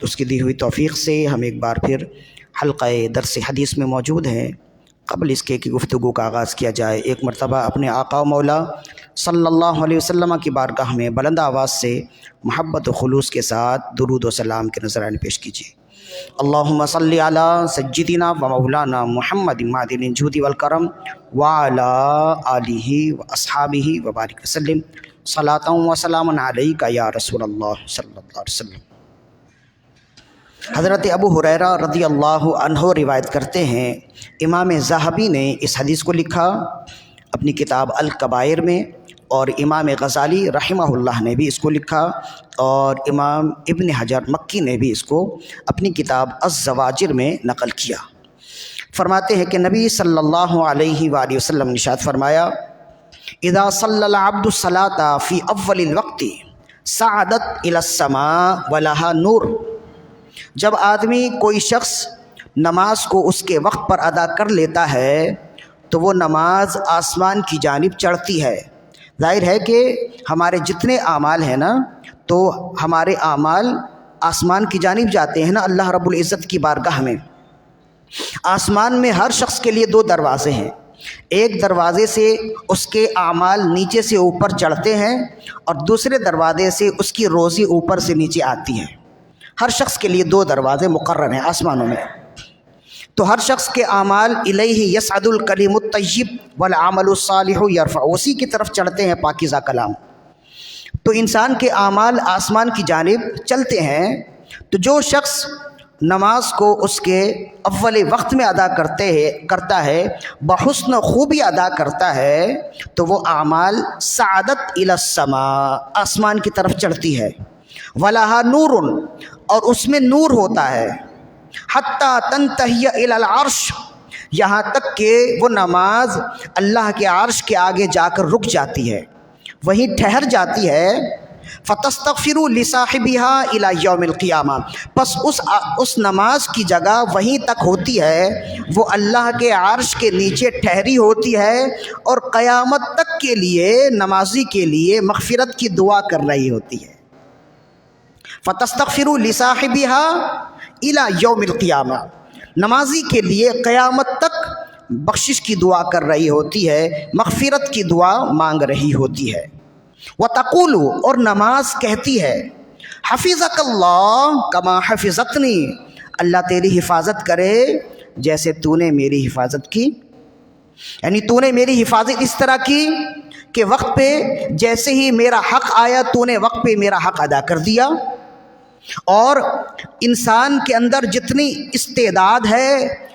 اس کی دی ہوئی توفیق سے ہم ایک بار پھر حلقہ درس حدیث میں موجود ہیں۔ قبل اس کے کہ گفتگو کا آغاز کیا جائے، ایک مرتبہ اپنے آقا و مولا صلی اللہ علیہ وسلم کی بارگاہ میں بلند آواز سے محبت و خلوص کے ساتھ درود و سلام کے نذرانے پیش کیجیے۔ اللہم صلی علی سیدنا و مولانا محمد معدن الجود والکرم وعلی آلہ و اصحابہ وبارک وسلم صلاۃ و سلام علیک یا رسول اللہ صلی اللہ علیہ وسلم۔ حضرت ابو ہریرہ رضی اللہ عنہ روایت کرتے ہیں، امام ذہبی نے اس حدیث کو لکھا اپنی کتاب الکبائر میں، اور امام غزالی رحمہ اللہ نے بھی اس کو لکھا، اور امام ابن حجر مکی نے بھی اس کو اپنی کتاب الزواجر میں نقل کیا۔ فرماتے ہیں کہ نبی صلی اللہ علیہ وآلہ وسلم نے ارشاد فرمایا، اذا صلی العبد الصلاۃ فی اول الوقت صعدت الی السماء ولها نور، جب آدمی کوئی شخص نماز کو اس کے وقت پر ادا کر لیتا ہے تو وہ نماز آسمان کی جانب چڑھتی ہے۔ ظاہر ہے کہ ہمارے جتنے اعمال ہیں نا، تو ہمارے اعمال آسمان کی جانب جاتے ہیں نا، اللہ رب العزت کی بارگاہ میں۔ آسمان میں ہر شخص کے لیے 2 دروازے ہیں، ایک دروازے سے اس کے اعمال نیچے سے اوپر چڑھتے ہیں، اور دوسرے دروازے سے اس کی روزی اوپر سے نیچے آتی ہے۔ ہر شخص کے لیے 2 دروازے مقرر ہیں آسمانوں میں، تو ہر شخص کے اعمال الیہ یصعد الکلم الطیب والعمل الصالح یرفع، اسی کی طرف چڑھتے ہیں پاکیزہ کلام۔ تو انسان کے اعمال آسمان کی جانب چلتے ہیں، تو جو شخص نماز کو اس کے اول وقت میں ادا کرتا ہے، بحسن خوبی ادا کرتا ہے، تو وہ اعمال سعادت الی السماء، آسمان کی طرف چڑھتی ہے۔ وَلَهَا نُورٌ، اور اس میں نور ہوتا ہے، حَتَّى تَنْتَهِيَ إِلَى الْعَرْشِ، یہاں تک کہ وہ نماز اللہ کے عرش کے آگے جا کر رک جاتی ہے، وہیں ٹھہر جاتی ہے۔ فَتَسْتَغْفِرُ لِصَاحِبِهَا إِلَى يَوْمِ الْقِيَامَةِ، پس اس نماز کی جگہ وہیں تک ہوتی ہے، وہ اللہ کے عرش کے نیچے ٹھہری ہوتی ہے، اور قیامت تک کے لیے نمازی کے لیے مغفرت کی دعا کر رہی ہوتی ہے۔ فَتَسْتَغْفِرُ لِصَاحِبِهَا إِلَى يَوْمِ الْقِيَامَةِ، نمازی کے لیے قیامت تک بخشش کی دعا کر رہی ہوتی ہے، مغفرت کی دعا مانگ رہی ہوتی ہے۔ وَتَقُولُ، اور نماز کہتی ہے، حَفِظَكَ اللَّهُ كَمَا حَفِظَتْنِي، اللہ تیری حفاظت کرے جیسے تو نے میری حفاظت کی، یعنی تو نے میری حفاظت اس طرح کی کہ وقت پہ جیسے ہی میرا حق آیا تو نے وقت پہ میرا حق ادا کر دیا۔ اور انسان کے اندر جتنی استعداد ہے،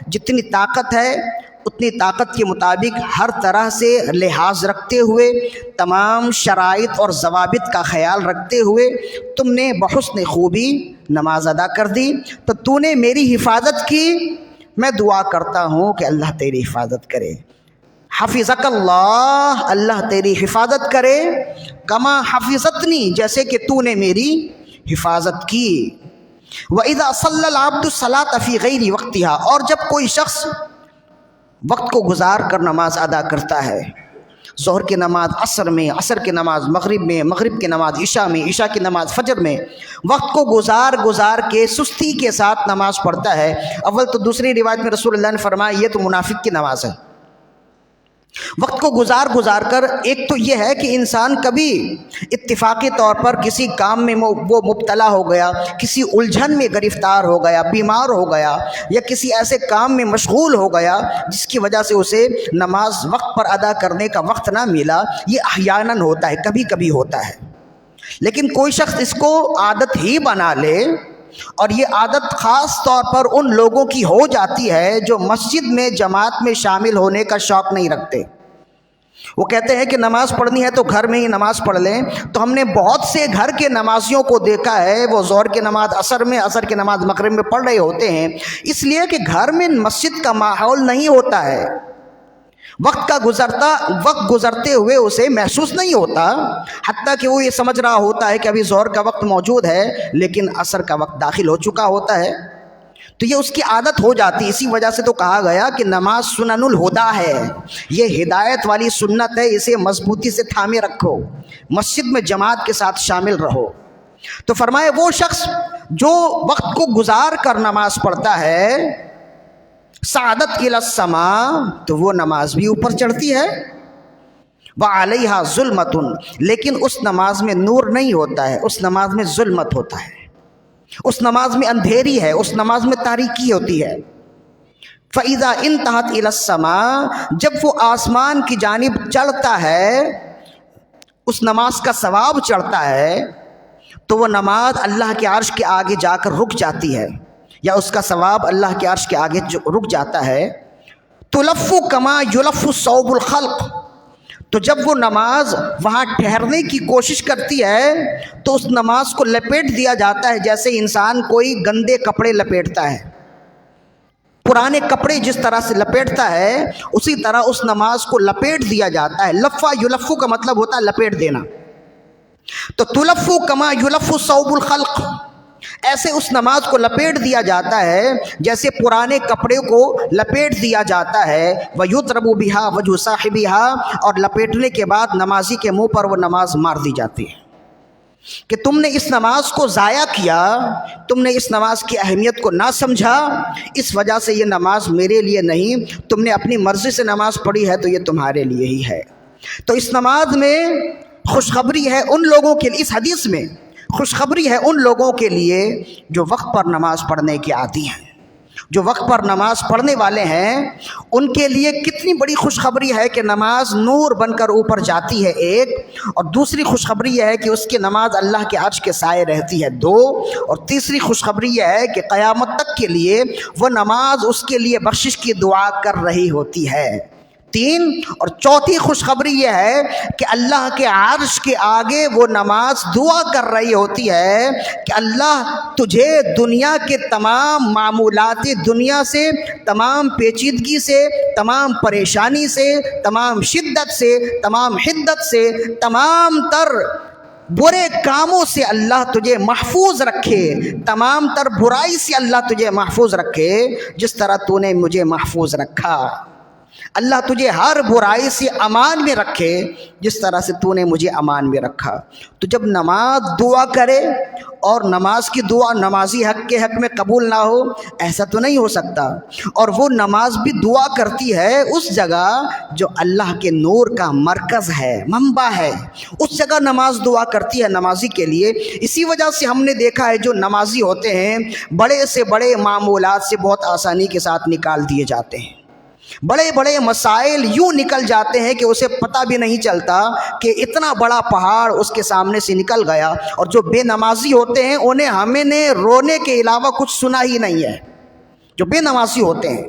جتنی طاقت ہے، اتنی طاقت کے مطابق ہر طرح سے لحاظ رکھتے ہوئے، تمام شرائط اور ضوابط کا خیال رکھتے ہوئے تم نے بحسن خوبی نماز ادا کر دی، تو تو نے میری حفاظت کی، میں دعا کرتا ہوں کہ اللہ تیری حفاظت کرے۔ حفظک اللہ، اللہ تیری حفاظت کرے، کما حفظتنی، جیسے کہ تو نے میری حفاظت کی۔ وَإِذَا صَلَّى الْعَبْدُ الصَّلَاةَ فِي غَيْرِ وَقْتِهَا، اور جب کوئی شخص وقت کو گزار کر نماز ادا کرتا ہے، ظہر کی نماز عصر میں، عصر کی نماز مغرب میں، مغرب کی نماز عشاء میں، عشاء کی نماز فجر میں، وقت کو گزار کے سستی کے ساتھ نماز پڑھتا ہے۔ اول تو دوسری روایت میں رسول اللہ نے فرمایا یہ تو منافق کی نماز ہے۔ وقت کو گزار کر، ایک تو یہ ہے کہ انسان کبھی اتفاقی طور پر کسی کام میں وہ مبتلا ہو گیا، کسی الجھن میں گرفتار ہو گیا، بیمار ہو گیا، یا کسی ایسے کام میں مشغول ہو گیا جس کی وجہ سے اسے نماز وقت پر ادا کرنے کا وقت نہ ملا، یہ احیاناً ہوتا ہے، کبھی کبھی ہوتا ہے۔ لیکن کوئی شخص اس کو عادت ہی بنا لے، اور یہ عادت خاص طور پر ان لوگوں کی ہو جاتی ہے جو مسجد میں جماعت میں شامل ہونے کا شوق نہیں رکھتے۔ وہ کہتے ہیں کہ نماز پڑھنی ہے تو گھر میں ہی نماز پڑھ لیں، تو ہم نے بہت سے گھر کے نمازیوں کو دیکھا ہے، وہ ظہر کی نماز عصر میں، عصر کی نماز مغرب میں پڑھ رہے ہوتے ہیں، اس لیے کہ گھر میں مسجد کا ماحول نہیں ہوتا ہے، وقت گزرتے ہوئے اسے محسوس نہیں ہوتا، حتیٰ کہ وہ یہ سمجھ رہا ہوتا ہے کہ ابھی ظہر کا وقت موجود ہے، لیکن عصر کا وقت داخل ہو چکا ہوتا ہے۔ تو یہ اس کی عادت ہو جاتی. اسی وجہ سے تو کہا گیا کہ نماز سنن الہدا ہے، یہ ہدایت والی سنت ہے، اسے مضبوطی سے تھامے رکھو، مسجد میں جماعت کے ساتھ شامل رہو. تو فرمائے وہ شخص جو وقت کو گزار کر نماز پڑھتا ہے، سعادت الی السماء، تو وہ نماز بھی اوپر چڑھتی ہے. وعلیہا ظلمۃ، لیکن اس نماز میں نور نہیں ہوتا ہے، اس نماز میں ظلمت ہوتا ہے، اس نماز میں اندھیری ہے، اس نماز میں تاریکی ہوتی ہے. فَإِذَا انتہت الی السماء، جب وہ آسمان کی جانب چڑھتا ہے، اس نماز کا ثواب چڑھتا ہے، تو وہ نماز اللہ کے عرش کے آگے جا کر رک جاتی ہے، یا اس کا ثواب اللہ کے عرش کے آگے رک جاتا ہے. تُلَفُّ كَمَا يُلَفُّ الثَّوْبُ الْخَلْقِ، تو جب وہ نماز وہاں ٹھہرنے کی کوشش کرتی ہے تو اس نماز کو لپیٹ دیا جاتا ہے جیسے انسان کوئی گندے کپڑے لپیٹتا ہے. پرانے کپڑے جس طرح سے لپیٹتا ہے اسی طرح اس نماز کو لپیٹ دیا جاتا ہے. لفا یلفو کا مطلب ہوتا ہے لپیٹ دینا. تو تلفو کما یلفو ثوب الخلق، ایسے اس نماز کو لپیٹ دیا جاتا ہے جیسے پرانے کپڑے کو لپیٹ دیا جاتا ہے. وَيُضْرَبُ بِهَا وَجْهُ صَاحِبِهَا، اور لپیٹنے کے بعد نمازی کے منہ پر وہ نماز مار دی جاتی ہے کہ تم نے اس نماز کو ضائع کیا، تم نے اس نماز کی اہمیت کو نہ سمجھا، اس وجہ سے یہ نماز میرے لیے نہیں، تم نے اپنی مرضی سے نماز پڑھی ہے تو یہ تمہارے لیے ہی ہے. تو اس نماز میں خوشخبری ہے ان لوگوں کے لیے، اس حدیث میں خوشخبری ہے ان لوگوں کے لیے جو وقت پر نماز پڑھنے کے عادی ہیں، جو وقت پر نماز پڑھنے والے ہیں. ان کے لیے کتنی بڑی خوشخبری ہے کہ نماز نور بن کر اوپر جاتی ہے، ایک، اور دوسری خوشخبری یہ ہے کہ اس کی نماز اللہ کے عرش کے سائے رہتی ہے، دو، اور تیسری خوشخبری یہ ہے کہ قیامت تک کے لیے وہ نماز اس کے لیے بخشش کی دعا کر رہی ہوتی ہے، تین. اور چوتھی خوشخبری یہ ہے کہ اللہ کے عرش کے آگے وہ نماز دعا کر رہی ہوتی ہے کہ اللہ تجھے دنیا کے تمام معمولات دنیا سے، تمام پیچیدگی سے، تمام پریشانی سے، تمام شدت سے، تمام حدت سے، تمام تر برے کاموں سے اللہ تجھے محفوظ رکھے، تمام تر برائی سے اللہ تجھے محفوظ رکھے جس طرح تو نے مجھے محفوظ رکھا. اللہ تجھے ہر برائی سے امان میں رکھے جس طرح سے تو نے مجھے امان میں رکھا. تو جب نماز دعا کرے اور نماز کی دعا نمازی حق کے حق میں قبول نہ ہو، ایسا تو نہیں ہو سکتا. اور وہ نماز بھی دعا کرتی ہے اس جگہ جو اللہ کے نور کا مرکز ہے، منبع ہے، اس جگہ نماز دعا کرتی ہے نمازی کے لیے. اسی وجہ سے ہم نے دیکھا ہے جو نمازی ہوتے ہیں بڑے سے بڑے معمولات سے بہت آسانی کے ساتھ نکال دیے جاتے ہیں، بڑے بڑے مسائل یوں نکل جاتے ہیں کہ اسے پتہ بھی نہیں چلتا کہ اتنا بڑا پہاڑ اس کے سامنے سے نکل گیا. اور جو بے نمازی ہوتے ہیں انہیں ہمیں نے رونے کے علاوہ کچھ سنا ہی نہیں ہے. جو بے نمازی ہوتے ہیں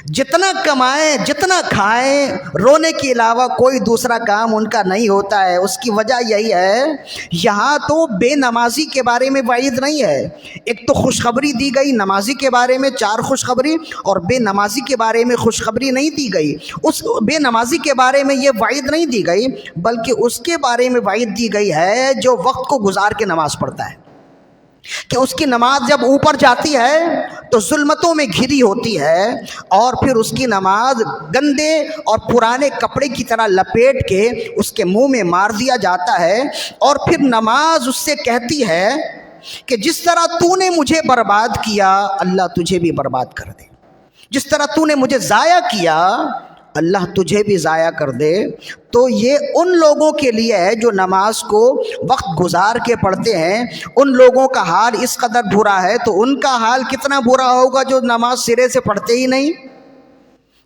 جتنا کمائیں جتنا کھائیں، رونے کے علاوہ کوئی دوسرا کام ان کا نہیں ہوتا ہے. اس کی وجہ یہی ہے، یہاں تو بے نمازی کے بارے میں وعید نہیں ہے. ایک تو خوشخبری دی گئی نمازی کے بارے میں، 4 خوشخبری، اور بے نمازی کے بارے میں خوشخبری نہیں دی گئی. اس بے نمازی کے بارے میں یہ وعید نہیں دی گئی بلکہ اس کے بارے میں وعید دی گئی ہے جو وقت کو گزار کے نماز پڑھتا ہے، کہ اس کی نماز جب اوپر جاتی ہے تو ظلمتوں میں گھری ہوتی ہے، اور پھر اس کی نماز گندے اور پرانے کپڑے کی طرح لپیٹ کے اس کے منہ میں مار دیا جاتا ہے. اور پھر نماز اس سے کہتی ہے کہ جس طرح تو نے مجھے برباد کیا اللہ تجھے بھی برباد کر دے، جس طرح تو نے مجھے ضائع کیا اللہ تجھے بھی ضائع کر دے. تو یہ ان لوگوں کے لیے ہے جو نماز کو وقت گزار کے پڑھتے ہیں. ان لوگوں کا حال اس قدر برا ہے تو ان کا حال کتنا برا ہوگا جو نماز سرے سے پڑھتے ہی نہیں.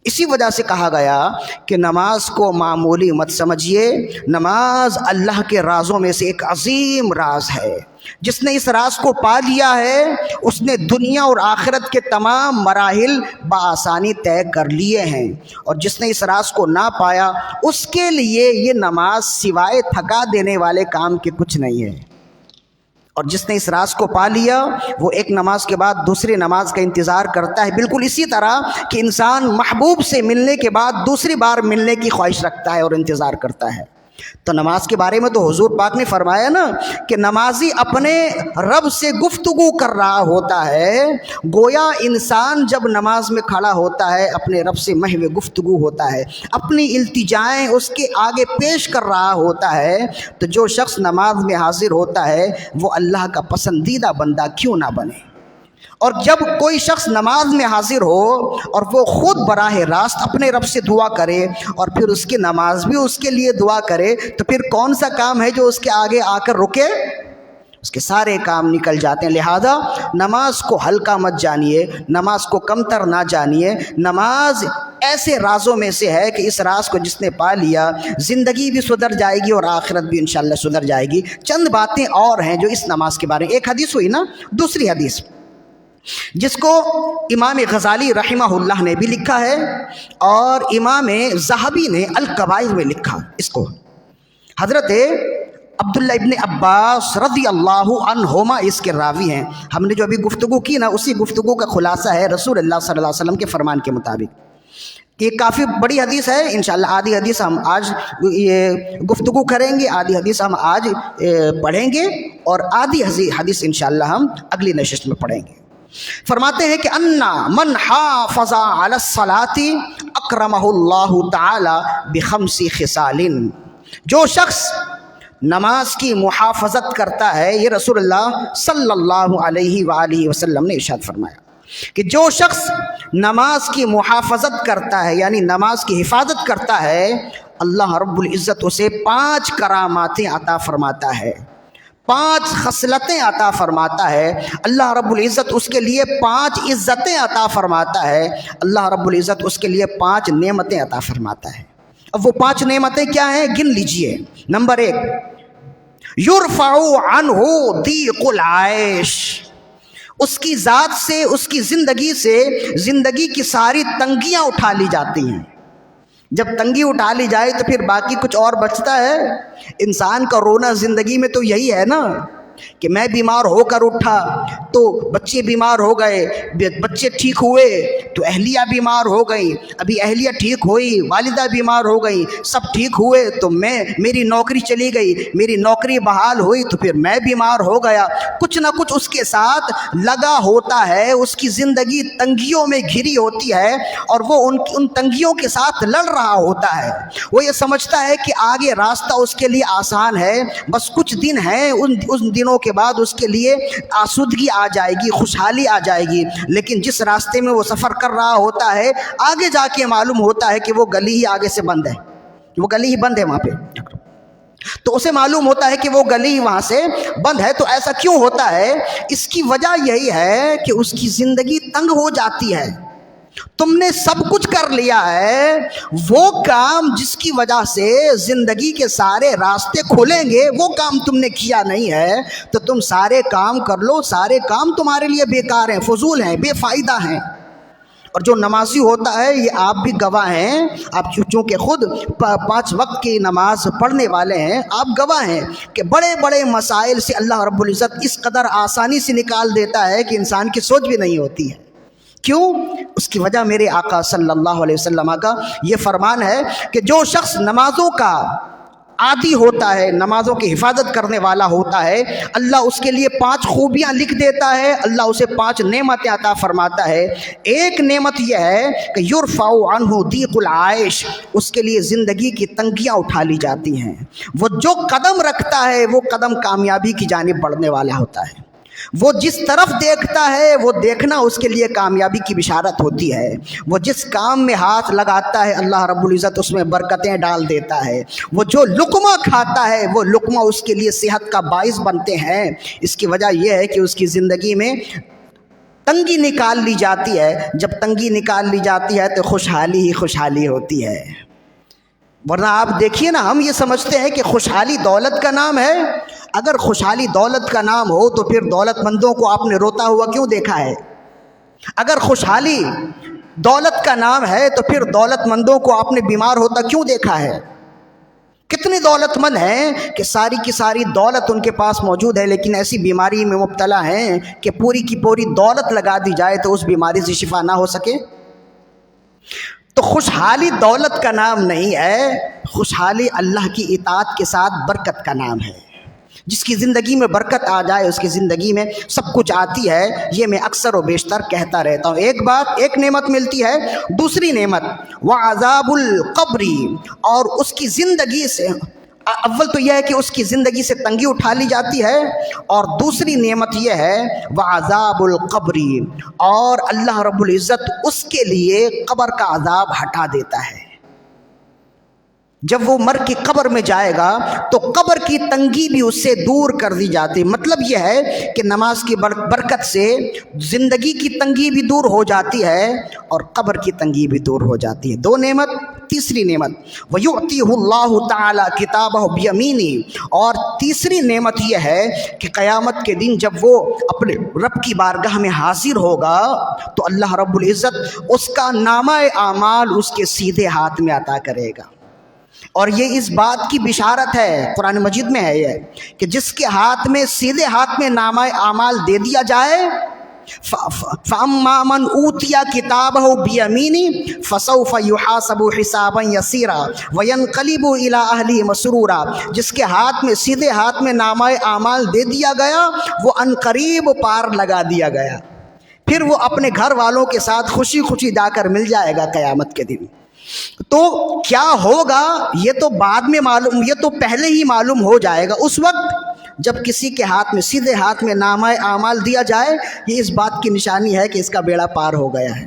اسی وجہ سے کہا گیا کہ نماز کو معمولی مت سمجھیے، نماز اللہ کے رازوں میں سے ایک عظیم راز ہے. جس نے اس راز کو پا لیا ہے اس نے دنیا اور آخرت کے تمام مراحل بآسانی طے کر لیے ہیں، اور جس نے اس راز کو نہ پایا اس کے لیے یہ نماز سوائے تھکا دینے والے کام کے کچھ نہیں ہے. اور جس نے اس راز کو پا لیا وہ ایک نماز کے بعد دوسری نماز کا انتظار کرتا ہے، بالکل اسی طرح کہ انسان محبوب سے ملنے کے بعد دوسری بار ملنے کی خواہش رکھتا ہے اور انتظار کرتا ہے. تو نماز کے بارے میں تو حضور پاک نے فرمایا نا کہ نمازی اپنے رب سے گفتگو کر رہا ہوتا ہے، گویا انسان جب نماز میں کھڑا ہوتا ہے اپنے رب سے محو گفتگو ہوتا ہے، اپنی التجائیں اس کے آگے پیش کر رہا ہوتا ہے۔ تو جو شخص نماز میں حاضر ہوتا ہے وہ اللہ کا پسندیدہ بندہ کیوں نہ بنے؟ اور جب کوئی شخص نماز میں حاضر ہو اور وہ خود براہ راست اپنے رب سے دعا کرے اور پھر اس کی نماز بھی اس کے لیے دعا کرے، تو پھر کون سا کام ہے جو اس کے آگے آ کر رکے؟ اس کے سارے کام نکل جاتے ہیں۔ لہذا نماز کو ہلکا مت جانیے، نماز کو کمتر نہ جانیے۔ نماز ایسے رازوں میں سے ہے کہ اس راز کو جس نے پا لیا زندگی بھی سدھر جائے گی اور آخرت بھی انشاءاللہ سدھر جائے گی۔ چند باتیں اور ہیں جو اس نماز کے بارے میں، ایک حدیث ہوئی نا، دوسری حدیث جس کو امام غزالی رحمہ اللہ نے بھی لکھا ہے اور امام ذہبی نے الکبائر میں لکھا اس کو۔ حضرت عبداللہ ابن عباس رضی اللہ عنہما اس کے راوی ہیں۔ ہم نے جو ابھی گفتگو کی نا، اسی گفتگو کا خلاصہ ہے رسول اللہ صلی اللہ علیہ وسلم کے فرمان کے مطابق۔ یہ کافی بڑی حدیث ہے، انشاءاللہ آدھی حدیث ہم آج یہ گفتگو کریں گے، آدھی حدیث ہم آج پڑھیں گے اور آدھی حدیث انشاءاللہ ہم اگلی نشست میں پڑھیں گے۔ فرماتے ہیں کہ انا من حافظ علی الصلاۃ اکرمہ اللہ تعالی بخمس خصال، جو شخص نماز کی محافظت کرتا ہے، یہ رسول اللہ صلی اللہ علیہ وآلہ وسلم نے ارشاد فرمایا کہ جو شخص نماز کی محافظت کرتا ہے یعنی نماز کی حفاظت کرتا ہے، اللہ رب العزت اسے 5 کراماتیں عطا فرماتا ہے، 5 خصلتیں عطا فرماتا ہے۔ اللہ رب العزت اس کے لیے 5 عزتیں عطا فرماتا ہے، اللہ رب العزت اس کے لیے 5 نعمتیں عطا فرماتا ہے۔ اب وہ 5 نعمتیں کیا ہیں؟ گن لیجئے۔ نمبر 1، یرفع عنہ ضیق العیش، اس کی ذات سے، اس کی زندگی سے زندگی کی ساری تنگیاں اٹھا لی جاتی ہیں۔ جب تنگی اٹھا لی جائے تو پھر باقی کچھ اور بچتا ہے؟ انسان کا رونا زندگی میں تو یہی ہے نا کہ میں بیمار ہو کر اٹھا تو بچے بیمار ہو گئے، بچے ٹھیک ہوئے تو اہلیہ بیمار ہو گئی، ابھی اہلیہ ٹھیک ہوئی، والدہ بیمار ہو گئی، سب ٹھیک ہوئے تو میری نوکری چلی گئی، میری نوکری بحال ہوئی تو پھر میں بیمار ہو گیا۔ کچھ نہ کچھ اس کے ساتھ لگا ہوتا ہے، اس کی زندگی تنگیوں میں گھری ہوتی ہے اور وہ ان تنگیوں کے ساتھ لڑ رہا ہوتا ہے۔ وہ یہ سمجھتا ہے کہ آگے راستہ اس کے لیے آسان ہے، بس کچھ دن ہیں، ان دنوں کے بعد اس کے لیے آسودگی آ جائے گی، خوشحالی آ جائے گی۔ لیکن جس راستے میں وہ سفر کر رہا ہوتا ہے آگے جا کے معلوم ہوتا ہے کہ وہ گلی ہی آگے سے بند ہے، وہ گلی ہی بند ہے وہاں پہ، تو اسے معلوم ہوتا ہے کہ وہ گلی وہاں سے بند ہے۔ تو ایسا کیوں ہوتا ہے؟ اس کی وجہ یہی ہے کہ اس کی زندگی تنگ ہو جاتی ہے۔ تم نے سب کچھ کر لیا ہے، وہ کام جس کی وجہ سے زندگی کے سارے راستے کھلیں گے وہ کام تم نے کیا نہیں ہے، تو تم سارے کام کر لو، سارے کام تمہارے لیے بیکار ہیں، فضول ہیں، بے فائدہ ہیں۔ اور جو نمازی ہوتا ہے، یہ آپ بھی گواہ ہیں، آپ چونکہ خود 5 وقت کی نماز پڑھنے والے ہیں، آپ گواہ ہیں کہ بڑے بڑے مسائل سے اللہ رب العزت اس قدر آسانی سے نکال دیتا ہے کہ انسان کی سوچ بھی نہیں ہوتی ہے۔ کیوں؟ اس کی وجہ میرے آقا صلی اللہ علیہ وسلم کا یہ فرمان ہے کہ جو شخص نمازوں کا عادی ہوتا ہے، نمازوں کی حفاظت کرنے والا ہوتا ہے، اللہ اس کے لیے 5 خوبیاں لکھ دیتا ہے، اللہ اسے 5 نعمتیں عطا فرماتا ہے۔ ایک نعمت یہ ہے کہ یرفع عنہ ضیق العیش، اس کے لیے زندگی کی تنگیاں اٹھا لی جاتی ہیں۔ وہ جو قدم رکھتا ہے وہ قدم کامیابی کی جانب بڑھنے والا ہوتا ہے۔ وہ جس طرف دیکھتا ہے وہ دیکھنا اس کے لیے کامیابی کی بشارت ہوتی ہے۔ وہ جس کام میں ہاتھ لگاتا ہے اللہ رب العزت اس میں برکتیں ڈال دیتا ہے۔ وہ جو لقمہ کھاتا ہے وہ لقمہ اس کے لیے صحت کا باعث بنتے ہیں۔ اس کی وجہ یہ ہے کہ اس کی زندگی میں تنگی نکال لی جاتی ہے۔ جب تنگی نکال لی جاتی ہے تو خوشحالی ہی خوشحالی ہوتی ہے۔ ورنہ آپ دیکھیے نا، ہم یہ سمجھتے ہیں کہ خوشحالی دولت کا نام ہے۔ اگر خوشحالی دولت کا نام ہو تو پھر دولت مندوں کو آپ نے روتا ہوا کیوں دیکھا ہے؟ اگر خوشحالی دولت کا نام ہے تو پھر دولت مندوں کو آپ نے بیمار ہوتا کیوں دیکھا ہے؟ کتنے دولت مند ہیں کہ ساری کی ساری دولت ان کے پاس موجود ہے لیکن ایسی بیماری میں مبتلا ہیں کہ پوری کی پوری دولت لگا دی جائے تو اس بیماری سے شفا نہ ہو سکے۔ تو خوشحالی دولت کا نام نہیں ہے، خوشحالی اللہ کی اطاعت کے ساتھ برکت کا نام ہے۔ جس کی زندگی میں برکت آ جائے اس کی زندگی میں سب کچھ آتی ہے، یہ میں اکثر و بیشتر کہتا رہتا ہوں۔ ایک نعمت ملتی ہے، دوسری نعمت وعذاب القبر، اور اس کی زندگی سے اول تو یہ ہے کہ اس کی زندگی سے تنگی اٹھا لی جاتی ہے، اور دوسری نعمت یہ ہے وعذاب القبر، اور اللہ رب العزت اس کے لیے قبر کا عذاب ہٹا دیتا ہے۔ جب وہ مر کے قبر میں جائے گا تو قبر کی تنگی بھی اس سے دور کر دی جاتی ہے۔ مطلب یہ ہے کہ نماز کی برکت سے زندگی کی تنگی بھی دور ہو جاتی ہے اور قبر کی تنگی بھی دور ہو جاتی ہے۔ دو نعمت۔ تیسری نعمت وَيُعْطِيهُ اللَّهُ تَعَالَى كِتَابَهُ بِيَمِينِهِ، اور تیسری نعمت یہ ہے کہ قیامت کے دن جب وہ اپنے رب کی بارگاہ میں حاضر ہوگا تو اللہ رب العزت اس کا نامہ اعمال اس کے سیدھے ہاتھ میں عطا کرے گا۔ اور یہ اس بات کی بشارت ہے، قرآن مجید میں ہے یہ، کہ جس کے ہاتھ میں سیدھے ہاتھ میں نامہ اعمال دے دیا جائے، فَأَمَّا مَنْ أُوتِيَ كِتَابَهُ بِيَمِينِهِ فَسَوْفَ يُحَاسَبُ حِسَابًا يَسِيرًا وَيَنْقَلِبُ إِلَىٰ أَهْلِهِ مَسْرُورًا، جس کے ہاتھ میں سیدھے ہاتھ میں نامہ اعمال دے دیا گیا وہ عنقریب پار لگا دیا گیا، پھر وہ اپنے گھر والوں کے ساتھ خوشی خوشی جا کر مل جائے گا قیامت کے دن۔ تو کیا ہوگا یہ تو بعد میں معلوم، یہ تو پہلے ہی معلوم ہو جائے گا۔ اس وقت جب کسی کے ہاتھ میں سیدھے ہاتھ میں نامہ اعمال دیا جائے، یہ اس بات کی نشانی ہے کہ اس کا بیڑا پار ہو گیا ہے۔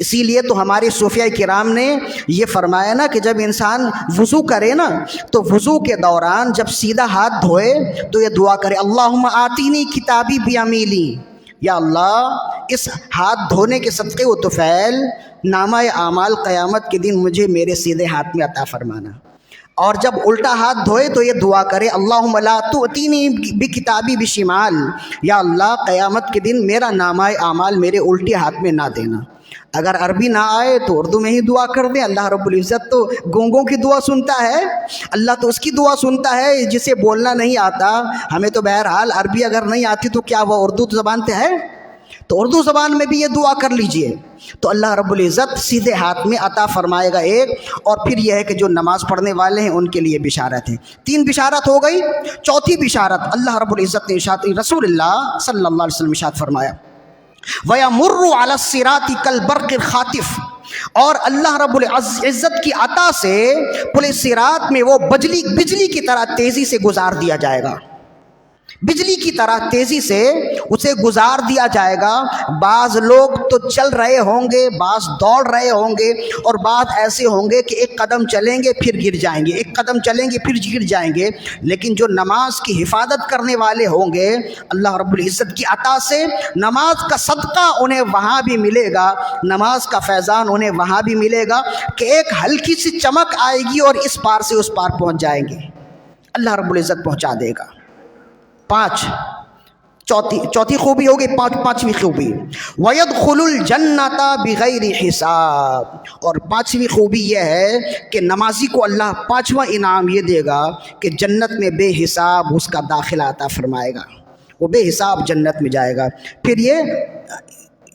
اسی لیے تو ہمارے صوفیہ کرام نے یہ فرمایا نا کہ جب انسان وضو کرے نا تو وضو کے دوران جب سیدھا ہاتھ دھوئے تو یہ دعا کرے اللہم آتینی کتابی بیمیلی، یا اللہ اس ہاتھ دھونے کے صدقے و طفیل نامہ اعمال قیامت کے دن مجھے میرے سیدھے ہاتھ میں عطا فرمانا۔ اور جب الٹا ہاتھ دھوئے تو یہ دعا کرے اللہم لا تؤتینی بکتابی بشمال، یا اللہ قیامت کے دن میرا نامہ اعمال میرے الٹے ہاتھ میں نہ دینا۔ اگر عربی نہ آئے تو اردو میں ہی دعا کر دیں، اللہ رب العزت تو گونگوں کی دعا سنتا ہے، اللہ تو اس کی دعا سنتا ہے جسے بولنا نہیں آتا۔ ہمیں تو بہرحال عربی اگر نہیں آتی تو کیا وہ اردو زبان پہ ہے، تو اردو زبان میں بھی یہ دعا کر لیجئے تو اللہ رب العزت سیدھے ہاتھ میں عطا فرمائے گا ایک۔ اور پھر یہ ہے کہ جو نماز پڑھنے والے ہیں ان کے لیے بشارت ہے۔ 3 بشارت ہو گئی، چوتھی بشارت اللہ رب العزت نے ارشاد، رسول اللہ صلی اللہ علیہ وسلم ارشاد فرمایا وَيَمُرُّ عَلَى الصِّرَاطِ كَالْبَرْقِ الْخَاطِفِ، اور اللہ رب العزت کی عطا سے پل صراط میں وہ بجلی کی طرح تیزی سے گزار دیا جائے گا، بجلی کی طرح تیزی سے اسے گزار دیا جائے گا۔ بعض لوگ تو چل رہے ہوں گے، بعض دوڑ رہے ہوں گے، اور بعض ایسے ہوں گے کہ ایک قدم چلیں گے پھر گر جائیں گے، ایک قدم چلیں گے پھر گر جائیں گے، لیکن جو نماز کی حفاظت کرنے والے ہوں گے اللہ رب العزت کی عطا سے نماز کا صدقہ انہیں وہاں بھی ملے گا، نماز کا فیضان انہیں وہاں بھی ملے گا کہ ایک ہلکی سی چمک آئے گی اور اس پار سے اس پار پہنچ جائیں گے، اللہ رب العزت پہنچا دے گا۔ 5 چوتھی خوبی ہوگی، پانچویں خوبی وَيَدْخُلُ الْجَنَّةَ بِغَيْرِ حِسَاب، اور 5ویں خوبی یہ ہے کہ نمازی کو اللہ 5واں انعام یہ دے گا کہ جنت میں بے حساب اس کا داخلہ عطا فرمائے گا، وہ بے حساب جنت میں جائے گا۔ پھر یہ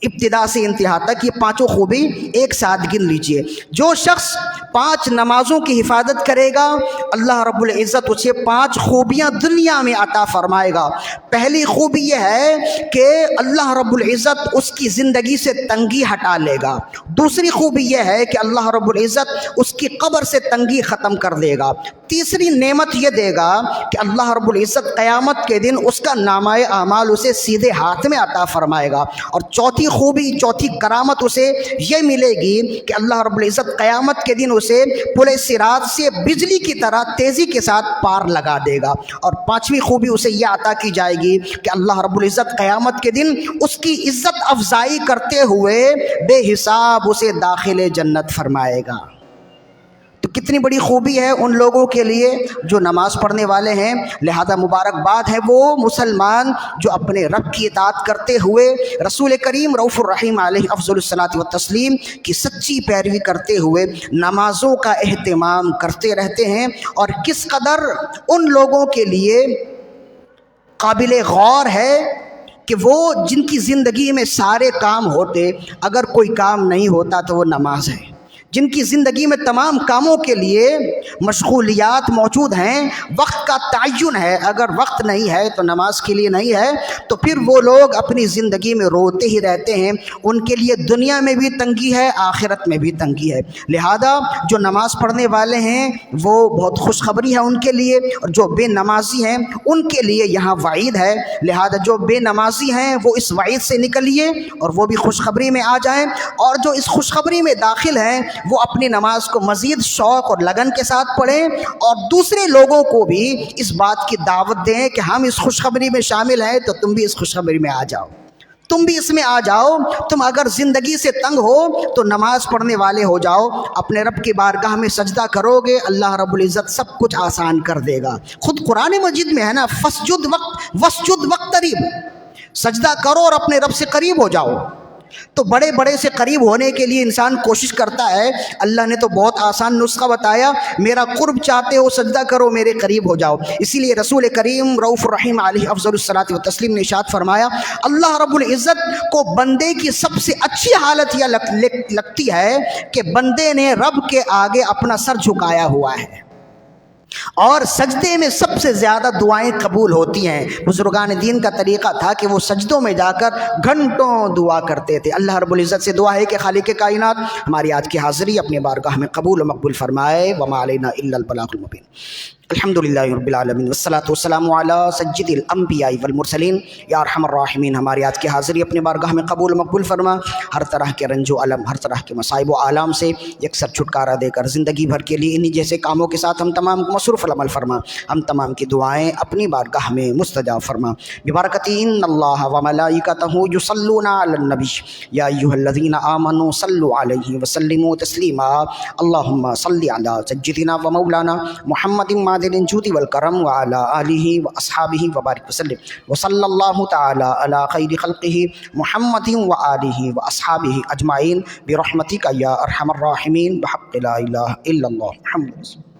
ابتدا سے انتہا تک یہ 5 خوبی ایک ساتھ گن لیجئے۔ جو شخص 5 نمازوں کی حفاظت کرے گا اللہ رب العزت اسے 5 خوبیاں دنیا میں عطا فرمائے گا۔ پہلی خوبی یہ ہے کہ اللہ رب العزت اس کی زندگی سے تنگی ہٹا لے گا۔ دوسری خوبی یہ ہے کہ اللہ رب العزت اس کی قبر سے تنگی ختم کر دے گا۔ تیسری نعمت یہ دے گا کہ اللہ رب العزت قیامت کے دن اس کا نامہ اعمال اسے سیدھے ہاتھ میں عطا فرمائے گا۔ اور چوتھی خوبی، چوتھی کرامت اسے یہ ملے گی کہ اللہ رب العزت قیامت کے دن اسے پل صراط سے بجلی کی طرح تیزی کے ساتھ پار لگا دے گا۔ اور 5ویں خوبی اسے یہ عطا کی جائے گی کہ اللہ رب العزت قیامت کے دن اس کی عزت افزائی کرتے ہوئے بے حساب اسے داخل جنت فرمائے گا۔ تو کتنی بڑی خوبی ہے ان لوگوں کے لیے جو نماز پڑھنے والے ہیں، لہذا مبارکباد ہے وہ مسلمان جو اپنے رب کی اطاعت کرتے ہوئے رسول کریم رؤوف الرحیم علیہ افضل الصلاۃ والتسلیم کی سچی پیروی کرتے ہوئے نمازوں کا اہتمام کرتے رہتے ہیں۔ اور کس قدر ان لوگوں کے لیے قابل غور ہے کہ وہ جن کی زندگی میں سارے کام ہوتے، اگر کوئی کام نہیں ہوتا تو وہ نماز ہے۔ جن کی زندگی میں تمام کاموں کے لیے مشغولیات موجود ہیں، وقت کا تعین ہے، اگر وقت نہیں ہے تو نماز کے لیے نہیں ہے، تو پھر وہ لوگ اپنی زندگی میں روتے ہی رہتے ہیں، ان کے لیے دنیا میں بھی تنگی ہے، آخرت میں بھی تنگی ہے۔ لہذا جو نماز پڑھنے والے ہیں وہ بہت خوشخبری ہے ان کے لیے، اور جو بے نمازی ہیں ان کے لیے یہاں وعید ہے۔ لہذا جو بے نمازی ہیں وہ اس وعید سے نکلیے اور وہ بھی خوشخبری میں آ جائیں، اور جو اس خوشخبری میں داخل ہیں وہ اپنی نماز کو مزید شوق اور لگن کے ساتھ پڑھیں، اور دوسرے لوگوں کو بھی اس بات کی دعوت دیں کہ ہم اس خوشخبری میں شامل ہیں، تو تم بھی اس خوشخبری میں آ جاؤ، تم بھی اس میں آ جاؤ۔ تم اگر زندگی سے تنگ ہو تو نماز پڑھنے والے ہو جاؤ، اپنے رب کی بارگاہ میں سجدہ کرو گے، اللہ رب العزت سب کچھ آسان کر دے گا۔ خود قرآن مجید میں ہے نا، وسجد وقترب، سجدہ کرو اور اپنے رب سے قریب ہو جاؤ۔ تو بڑے بڑے سے قریب ہونے کے لیے انسان کوشش کرتا ہے، اللہ نے تو بہت آسان نسخہ بتایا، میرا قرب چاہتے ہو سجدہ کرو، میرے قریب ہو جاؤ۔ اسی لیے رسول کریم رؤوف الرحیم علیہ افضل الصلاۃ والتسلیم نے ارشاد فرمایا، اللہ رب العزت کو بندے کی سب سے اچھی حالت یہ لگتی ہے کہ بندے نے رب کے آگے اپنا سر جھکایا ہوا ہے، اور سجدے میں سب سے زیادہ دعائیں قبول ہوتی ہیں۔ بزرگان دین کا طریقہ تھا کہ وہ سجدوں میں جا کر گھنٹوں دعا کرتے تھے۔ اللہ رب العزت سے دعا ہے کہ خالق کائنات ہماری آج کی حاضری اپنے بارگاہ میں قبول و مقبول فرمائے۔ وما علینا الا البلاغ المبین۔ الحمدللہ رب العالمین والصلاۃ والسلام علی سید الانبیاء والمرسلین۔ یا ارحم الراحمین ہماری آج کی حاضری اپنے بارگاہ میں قبول و مقبول فرما، ہر طرح کے رنج و الم، ہر طرح کے مصائب و آلام سے یکسر چھٹکارا دے کر زندگی بھر کے لیے انہی جیسے کاموں کے ساتھ ہم تمام کو مصروف العمل فرما، ہم تمام کی دعائیں اپنی بارگاہ میں مستجاب فرما۔ ببرکۃ ان اللہ وملائکتہ یصلون علی النبی یا ایھا الذین آمنوا صلوا علیہ وسلموا تسلیما۔ اللہم صل علی سیدنا و مولانا محمد معدن الجود والکرم وعلی آلہ واصحابہ وبارک وسلم، وصلی اللہ تعالی علی خیر خلقہ محمد وآلہ واصحابہ اجمعین برحمتک یا ارحم الراحمین بحق لا الہ الا اللہ محمد۔